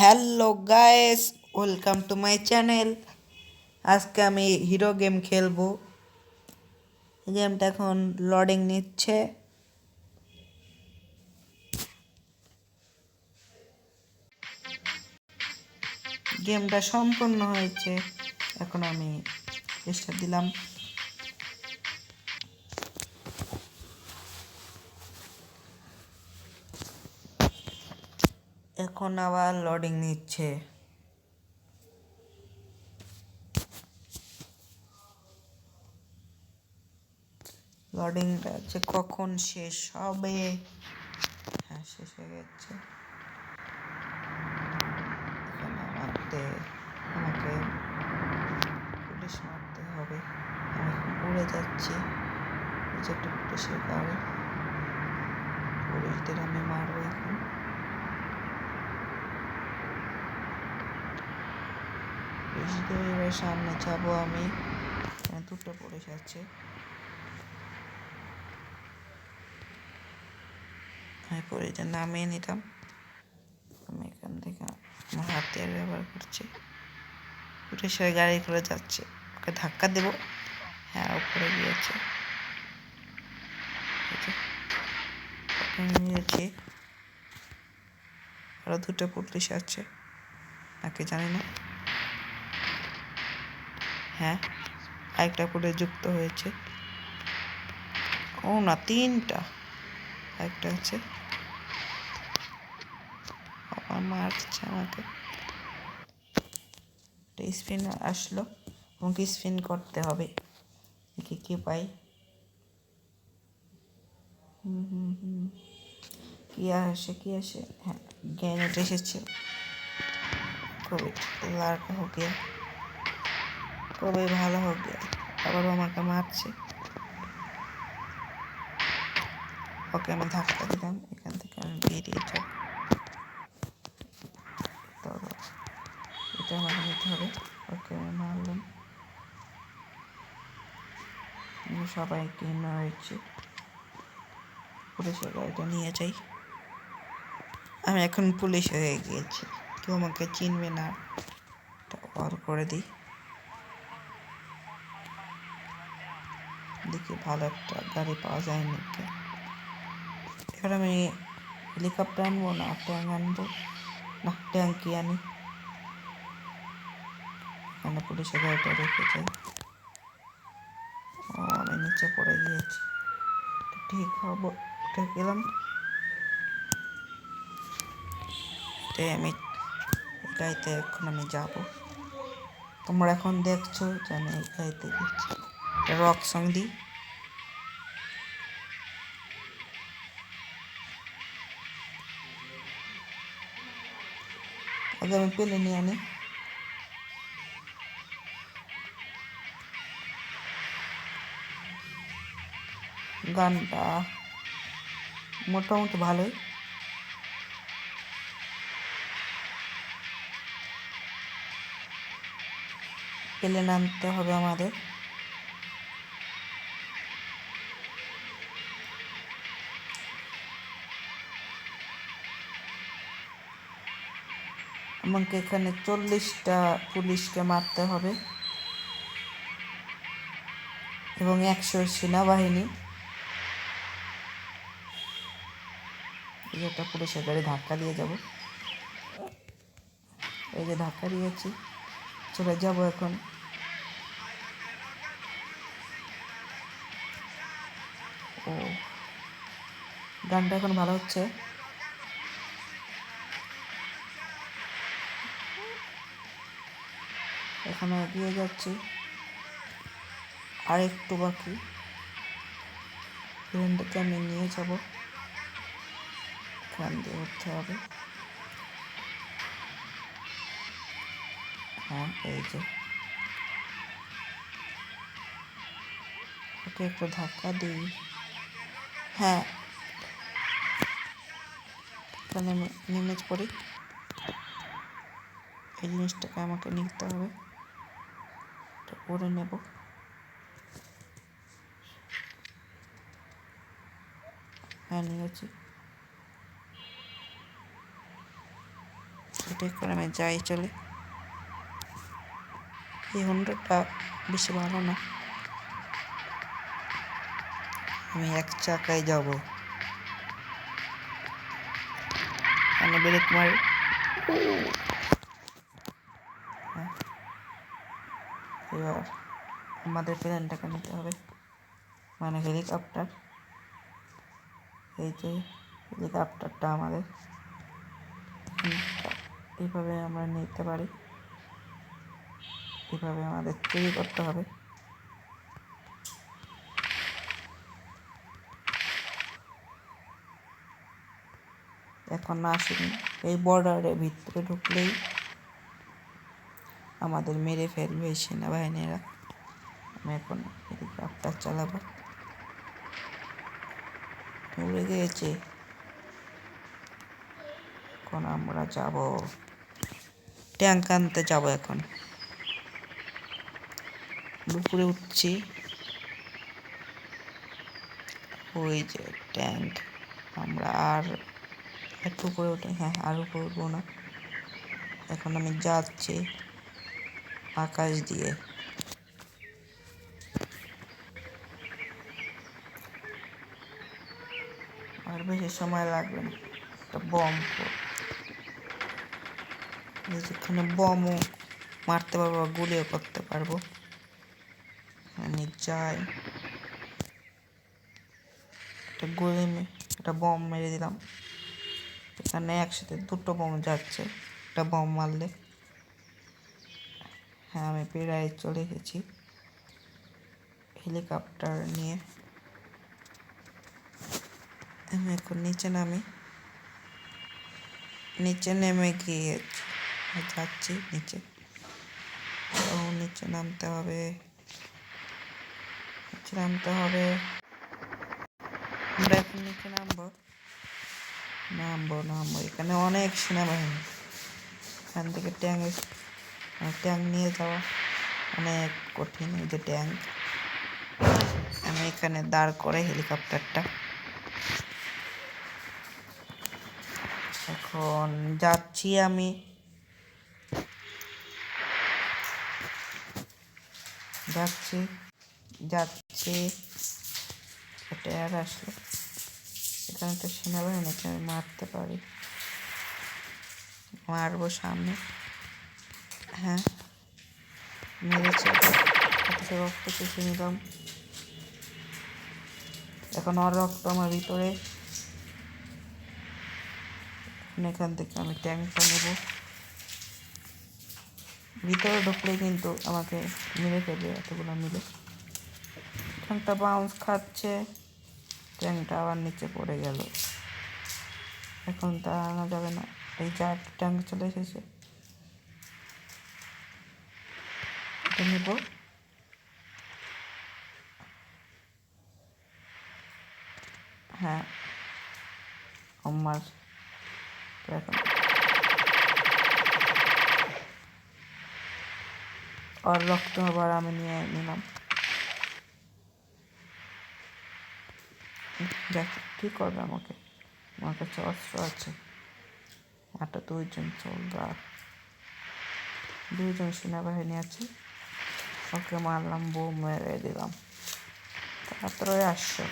Hello guys, welcome to my channel. আজকে আমি hero game খেলবো। গেমটা এখন লোডিং নিচ্ছে। গেমটা সম্পূর্ণ হয়েছে, এখন আমি স্টার্ট দিলাম। এখন আবার লোডিং নিচ্ছে। লোডিংটা যে কখন শেষ হবে। হ্যাঁ, শেষ হয়ে গেছে। আমাকে পুলিশ মারতে হবে। আমি উড়ে যাচ্ছি, যে একটা পুলিশের গাড়ি। পুলিশদের আমি মারবো এখন। পুলিশদের এবার সামনে যাবো আমি। এখানে দুটো পুলিশ আছে। আমি পুলিশদের নামিয়ে নিলাম। আমি এখান থেকে আমার হাতিয়ার ব্যবহার করছি। পুলিশের গাড়ি করে যাচ্ছে, ওকে ধাক্কা দেব। হ্যাঁ, উপরে গিয়েছে। নিয়েছি। আরো দুটো পুলিশ আছে, নাকি জানি না। হ্যাঁ, আরেকটা পুলিশ যুক্ত হয়েছে। ও না, তিনটা। একটা আছে, আবার মারছে আমাকে। স্পিন আসলো, আমাকে স্পিন করতে হবে। দেখি কি পাই। কি আসে। হ্যাঁ, গ্রেনেড এসেছে। খুবই লাড়কা হো গিয়া, খুবই ভালো হো গিয়া। আবার আমাকে মারছে। ওকে আমি ধাক্কা দিলাম, এখান থেকে আমি বেরিয়ে যাব। তো এটা আমাকে নিতে হবে। ওকে আমি মারলাম। সবাইকে মারছি। পুলিশের গাড়িটা নিয়ে যাই। আমি এখন পুলিশ হয়ে গিয়েছি, কেউ আমাকে চিনবে না। অল করে দিই, দেখি ভালো একটা গাড়ি পাওয়া যায় নাকি। এবার আমি হেলিকপ্টার আনবো না ট্যাঙ্ক আনবো, না ট্যাঙ্কি আনি। এখানে পুলিশের গাড়িটা রেখে যাই। ও, আমি নিচে পড়ে গিয়েছি। ঠিক হবো, উঠে গেলাম। আমি গাড়িতে এখন আমি যাব। তোমরা এখন দেখছো যে আমি এই গাড়িতে গেছি। রক সং দিই। আগে আমি পেলে নিয়ে আনি। গানটা মোটামুটি ভালোই। প্লেন আনতে হবে আমাদের। আমাকে এখানে 40টা পুলিশকে মারতে হবে এবং 100 সেনাবাহিনী। এই একটা পুলিশের গাড়ি ধাক্কা দিয়ে যাব। এই যে ধাক্কা দিয়েছি, চলে যাব এখন। ও, গানটা এখন ভালো হচ্ছে। এখানে এগিয়ে যাচ্ছি, আর একটু বাকি। ট্রেনটাকে আমি নিয়ে যাব, এখান দিয়ে উঠতে হবে। হ্যাঁ, এই যে ওকে একটু ধাক্কা দিই। হ্যাঁ, এখানে আমি নেমে পড়ি। এই জিনিসটাকে আমাকে নিতে হবে, করে নেব। হ্যাঁ, নিয়েছি। এটাই করে আমি যাই চলে। এই হুন্ডাটা বেশি ভালো না, আমি এক চাকায় যাব। আমি ব্রেক মারি। এবার আমাদের প্লেনটাকে নিতে হবে, মানে হেলিকপ্টার। এই যে হেলিকপ্টারটা আমাদের এইভাবে আমরা নিতে পারি, এইভাবে আমাদের তৈরি করতে হবে। এখন না আসেনি, এই বর্ডারের ভিতরে ঢুকলেই আমাদের মেরে ফেলবে সেনাবাহিনীরা। আমি এখন হেলিকপ্টার চালাবো। উড়ে গিয়েছে, এখন আমরা যাব ট্যাঙ্ক আনতে যাব। এখন উপরে উঠছি, ওই যে ট্যাঙ্ক। আমরা আর একটু উপরে উঠে, হ্যাঁ আর উপরে উঠবো না। এখন আমি যাচ্ছি আকাশ দিয়ে। আর বেশি সময় লাগবে না, একটা বম, যেখানে বমও মারতে পারবো, গুলিও করতে পারবো। আমি যাই, একটা বম মেরে দিলাম। এখানে একসাথে দুটো বম যাচ্ছে, একটা বম মারলে। হ্যাঁ আমি প্রায় চলে এসেছি হেলিকপ্টার নিয়ে। আমি এখন নিচে নেমে গিয়ে যাচ্ছি নিচে। নিচে নামতে হবে। আমরা এখন নিচে নামবো। এখানে অনেক সেনাবাহিনী। এখান থেকে ট্যাঙ্ক নিয়ে যাওয়া অনেক কঠিন। এই যে ট্যাঙ্ক, আমি এখানে দাঁড় করে হেলিকপ্টারটা। এখন যাচ্ছি আমি, যাচ্ছি এটা আর আসলে এখানে তো সেনাবাহিনীকে আমি মারতে পারি, মারবো সামনে। হ্যাঁ মেরেছে, রক্ত চুষে নিলাম। এখন ওর রক্ত আমার ভিতরে। এখান থেকে আমি ট্যাঙ্কটা নেব। ভিতরে ঢুকলেই কিন্তু আমাকে মেরে ফেলবে এতগুলো মিলে। ট্যাঙ্কটা বাউন্স খাচ্ছে, ট্যাঙ্কটা আবার নিচে পড়ে গেল। এখন তা আনা যাবে না। এই যে ট্যাঙ্ক চলে এসেছে, এটা নিব। হ্যাঁ আমার এখন ওর রক্ত আবার আমি নিয়ে নিলাম। দেখ কি করবে আমাকে, আমার কাছে অস্ত্র আছে। একটা দুইজন সেনাবাহিনী আছে, ওকে মারলাম, বোম মেরে দিলাম। তারপরে আসছো,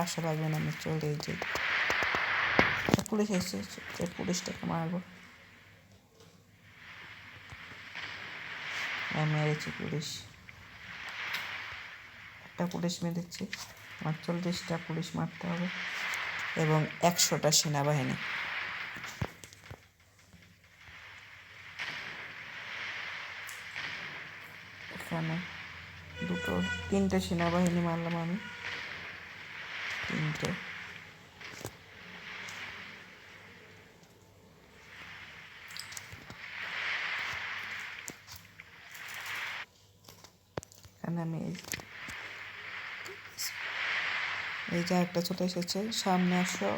আসা লাগবে না, আমি চলে যাই। পুলিশ এসেছে, এই পুলিশটাকে মারবো। মেরেছি পুলিশ, একটা পুলিশ মেরেছি। আমার 40টা পুলিশ মারতে হবে এবং 100টা সেনাবাহিনী। এখানে 3টে সেনাবাহিনী মারলাম আমি, 3টে। এখানে আমি এই যে একটা চলে এসেছে, সামনে আসো।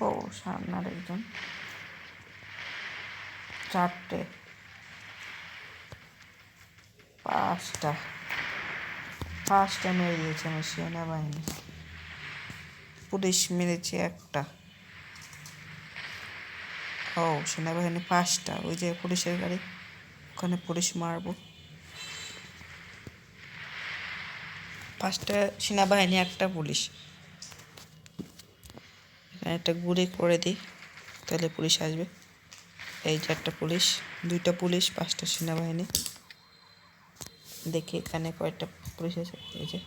ও সামনে আরেকজন। 4টে, 5টা মেরে দিয়েছে আমার সেনাবাহিনী। পুলিশ মেরেছে একটা। ও সেনাবাহিনী 5টা, ওই যে পুলিশের গাড়ি, ওখানে পুলিশ মারবো। 5টা সেনাবাহিনী, একটা পুলিশ। এখানে একটা গুলি করে দিই, তাহলে পুলিশ আসবে। এই যে একটা পুলিশ, 2টা পুলিশ, 5টা সেনাবাহিনী। দেখি এখানে কয়েকটা পুলিশ আছে। এই যে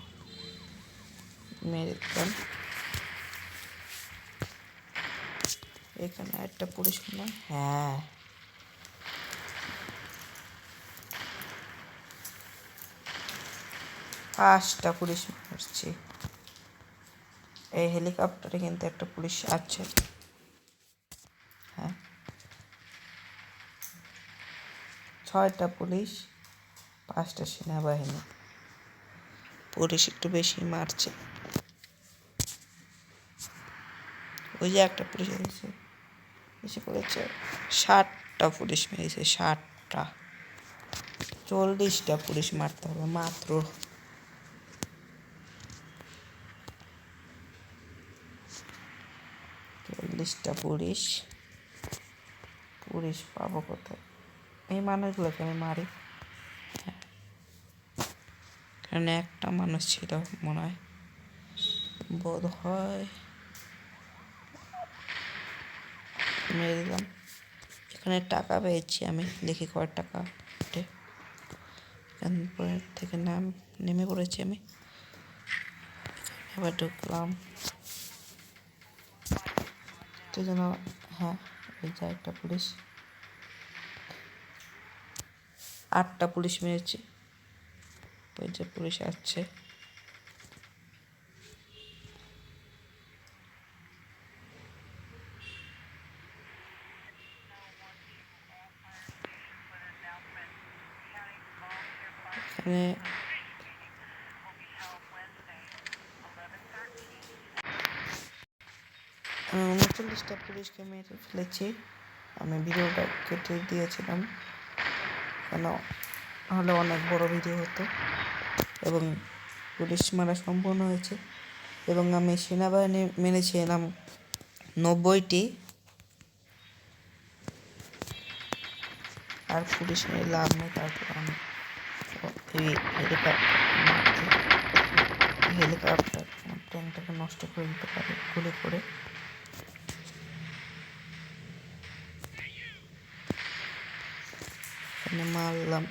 মেরে দিলাম। এখানে একটা পুলিশ না, হ্যাঁ 5টা পুলিশ মারছি। এই হেলিকপ্টারে কিন্তু একটা পুলিশ আছে। হ্যাঁ 6টা পুলিশ, 5টা সেনাবাহিনী। পুলিশ একটু বেশি মারছে। ওই যে একটা পুলিশ এসেছে, এসে পড়েছে। 60টা পুলিশ মেরেছে, 60টা। 40টা পুলিশ মারতে হবে মাত্র। 40টা পুলিশ। পুলিশ পাবো কোথায়? এই মানুষগুলোকে আমি মারি। এখানে একটা মানুষ ছিল মনে হয়, বোধ হয়, মেরে দিলাম। এখানে টাকা পেয়েছি আমি, দেখি কয় টাকা ওঠে। এখান থেকে নেমে পড়েছি আমি। এবার ঢুকলাম তো যেন, হ্যাঁ এই যে একটা পুলিশ। 8টা পুলিশ মেরেছি। ওই যে পুলিশ আসছে। এখানে 39টা পুলিশকে মেরে ফেলেছি। আমি ভিডিওটা কেটে দিয়েছিলাম, কেন হলে অনেক বড় ভিডিও হতো এবং পুলিশ মারা সম্পূর্ণ হয়েছে। এবং আমি সেনাবাহিনী মেরেছিলাম 90টি, আর পুলিশ মেরে লাভ নেই। তারপর আমি এই হেলিকপ্টার ট্যাঙ্কটাকে নষ্ট করে দিতে পারি গুলি করে। এখানে মারলাম।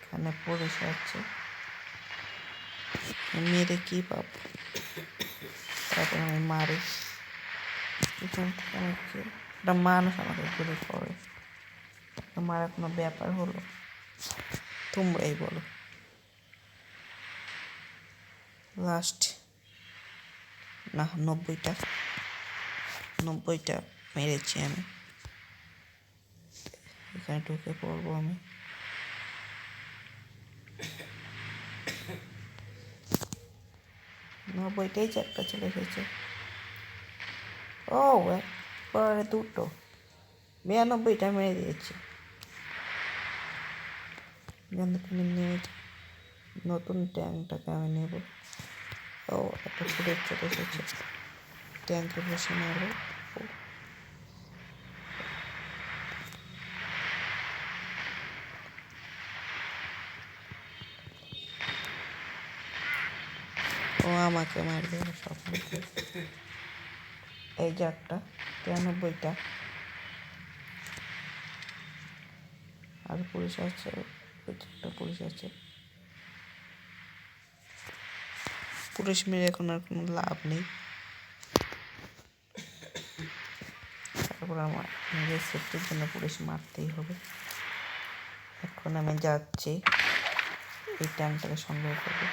এখানে পুলিশ আছে, মেরে কি পাব? তারপর আমি মারি। এখান থেকে আমাকে একটা মানুষ আমাকে গুলি করে, মারা কোনো ব্যাপার হলো? তোমরাই বলো। লাস্ট না 90টা মেরেছি আমি। এখানে ঢুকে পড়বো আমি। নব্বইটাই চারটা চলে এসেছে। ও একবারে 2টো, 92টা মেরে দিয়েছি। এখান থেকে আমি নিয়ে নতুন ট্যাঙ্কটাকে আমি নেব। ও একটা ফুটেজ চলে এসেছে, ট্যাঙ্কে বসে মারবো। ও আমাকে মারবে স্বপ্ন। এই যে একটা 93টা, আর পুলিশ আছে, একটা পুলিশ আছে। পুলিশ মেরে এখন আর কোনো লাভ নেই। তারপর আমার নিজের সেফটির জন্য পুলিশ মারতেই হবে। এখন আমি যাচ্ছি এই ট্যাঙ্কটাকে সংগ্রহ করবো।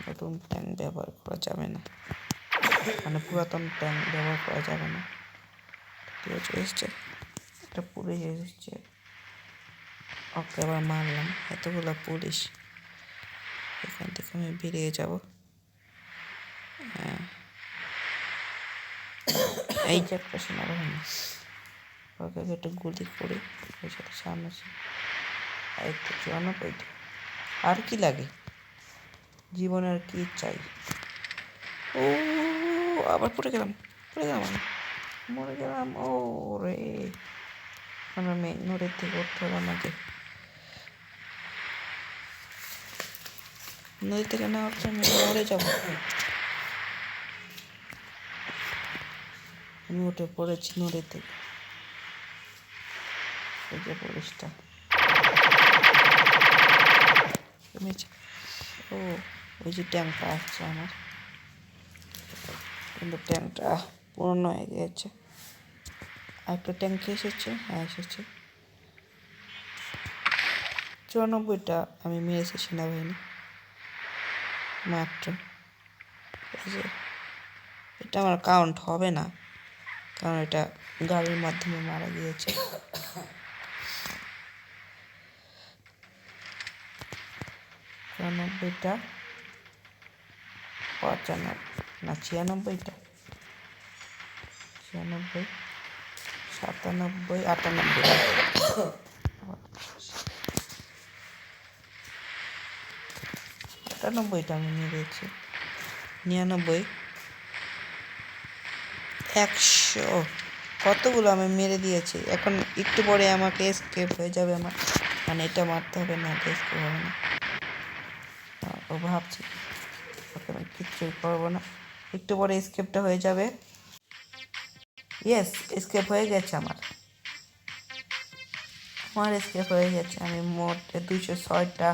নতুন ট্যাঙ্ক ব্যবহার করা যাবে না, মানে পুরাতন ট্যাঙ্ক ব্যবহার করা যাবে না। এসছে একটা পুলিশ এসেছে, ওকে আবার মারলাম। এতগুলো পুলিশ, এখান থেকে আমি বেরিয়ে যাব। হ্যাঁ এই যে একটা সেনাবাহিনী, ওকে একটু গুলি করি, ওর সাথে সামনে এই তো 94টা। আর কি লাগে জীবনে, আর কি চাই? ও আবার পড়ে গেলাম আমি, মরে গেলাম। ও রে, আমার মেন নোডের থেকে উঠতে হবে আমাকে। নদী থেকে না উঠলে আমি মরে যাবো। আমি উঠে পড়েছি নদী থেকে। এই যে পুলিশটা ও, ওই যে ট্যাঙ্কটা আসছে আমার, কিন্তু ট্যাঙ্কটা পূর্ণ হয়ে গিয়েছে। একটা ট্যাঙ্ক এসেছে, হ্যাঁ এসেছে। 94টা আমি মেরেছি সেনাবাহিনী মাত্র। এই যে এটা আমার কাউন্ট হবে না, কারণ এটা গাড়ির মাধ্যমে মারা গিয়েছে। 94টা, 95 না 96টা, 96, 97, 98, 98টা আমি মেরেছি। 99, 100, কতগুলো আমি মেরে দিয়েছি। এখন একটু পরে আমাকে এসকেপ হয়ে যাবে আমার, মানে এটা মারতে হবে, না এটা এসকেপ হবে না। ও ভাবছি ওকে আমি কিচ্ছুই করবো না, একটু পরে এসকেপটা হয়ে যাবে। ইয়েস, এসকেপ হয়ে গেছে আমার এসকেপ হয়ে গেছে। আমি মোট 206টা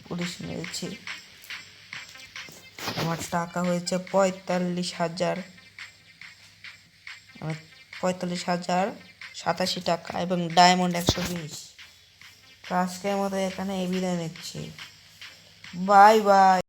পুলিশ মেরেছি। আমার টাকা হয়েছে 45,000, 45,087 টাকা এবং ডায়মন্ড 120। আজকের মতো এখানে এই বিদায় নিচ্ছি। Bye bye.